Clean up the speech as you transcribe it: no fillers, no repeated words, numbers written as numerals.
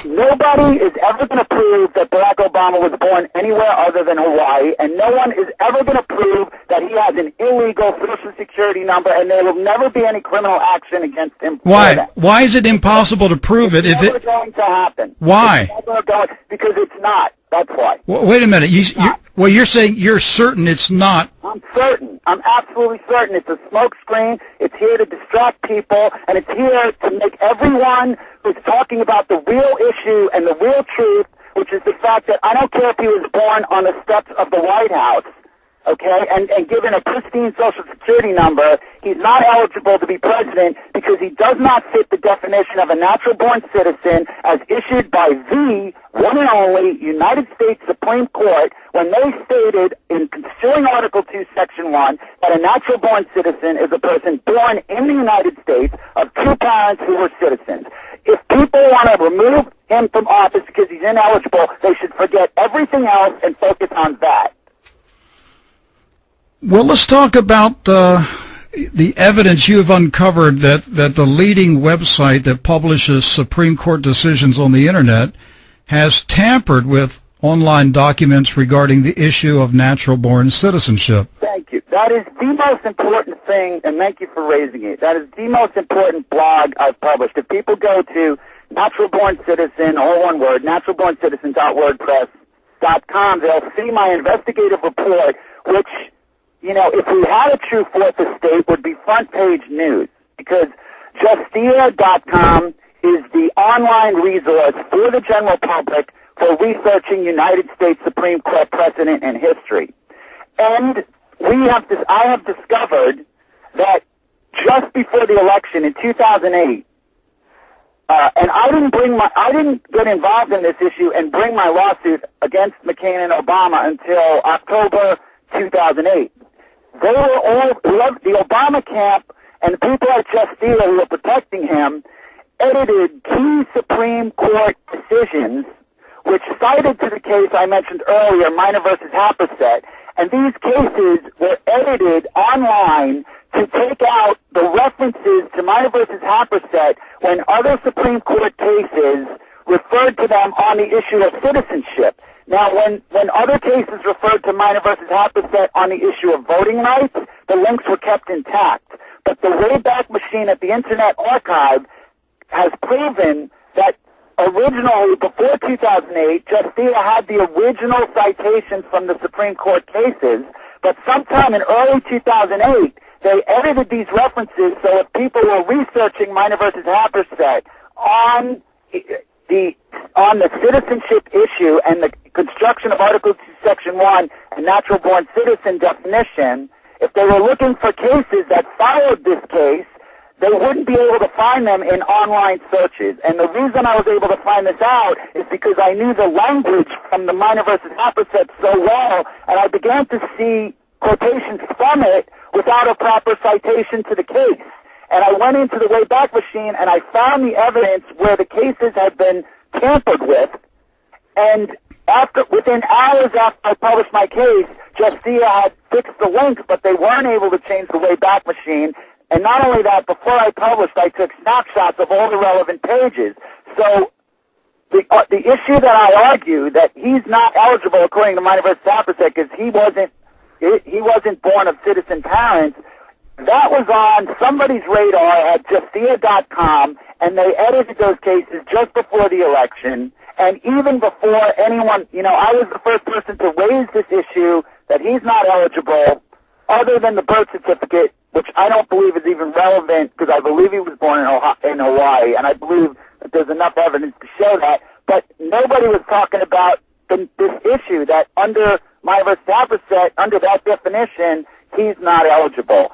Nobody is ever going to prove that Barack Obama was born anywhere other than Hawaii, and no one is ever going to prove that he has an illegal Social Security number, and there will never be any criminal action against him. Why? Why is it impossible to prove it? It's never going to happen. Why? It's never going, because it's not. That's why. Well, wait a minute. You're saying you're certain it's not. I'm certain. I'm absolutely certain. It's a smokescreen. It's here to distract people, and it's here to make everyone who's talking about the real issue and the real truth, which is the fact that I don't care if he was born on the steps of the White House, okay, and given a pristine Social Security number, he's not eligible to be president because he does not fit the definition of a natural-born citizen as issued by the one and only United States Supreme Court when they stated in construing Article 2, Section 1, that a natural-born citizen is a person born in the United States of two parents who were citizens. If people want to remove him from office because he's ineligible, they should forget everything else and focus on that. Well, let's talk about the evidence you have uncovered that the leading website that publishes Supreme Court decisions on the Internet has tampered with online documents regarding the issue of natural-born citizenship. Thank you. That is the most important thing, and thank you for raising it. That is the most important blog I've published. If people go to Natural-Born Citizen, all one word, naturalborncitizen.wordpress.com, they'll see my investigative report, which, you know, if we had a true fourth estate, would be front-page news, because Justia.com is the online resource for the general public for researching United States Supreme Court precedent and history. And I have discovered that just before the election in 2008, and I didn't get involved in this issue and bring my lawsuit against McCain and Obama until October 2008. They were all, the Obama camp and the people at Justia who were protecting him edited key Supreme Court decisions which cited to the case I mentioned earlier, Minor versus Happersett, and these cases were edited online to take out the references to Minor versus Happersett when other Supreme Court cases referred to them on the issue of citizenship. Now, when other cases referred to Minor versus Happersett on the issue of voting rights, the links were kept intact. But the Wayback Machine at the Internet Archive has proven that originally, before 2008, Justia had the original citations from the Supreme Court cases, but sometime in early 2008, they edited these references so if people were researching Minor versus Happersett on the citizenship issue and the construction of Article 2, Section 1 and natural-born citizen definition, if they were looking for cases that followed this case, they wouldn't be able to find them in online searches. And the reason I was able to find this out is because I knew the language from the Minor versus Happersett so well, and I began to see quotations from it without a proper citation to the case. And I went into the Wayback Machine, and I found the evidence where the cases had been tampered with. And within hours after I published my case, Justia had fixed the links, but they weren't able to change the Wayback Machine. And not only that, before I published, I took snapshots of all the relevant pages. So the issue that I argue that he's not eligible according to Minor versus Happersett because he wasn't born of citizen parents, that was on somebody's radar at Justia.com, and they edited those cases just before the election. And even before anyone, I was the first person to raise this issue that he's not eligible other than the birth certificate, which I don't believe is even relevant because I believe he was born in Hawaii, and I believe that there's enough evidence to show that. But nobody was talking about this issue that under Minor versus Happersett, under that definition, he's not eligible.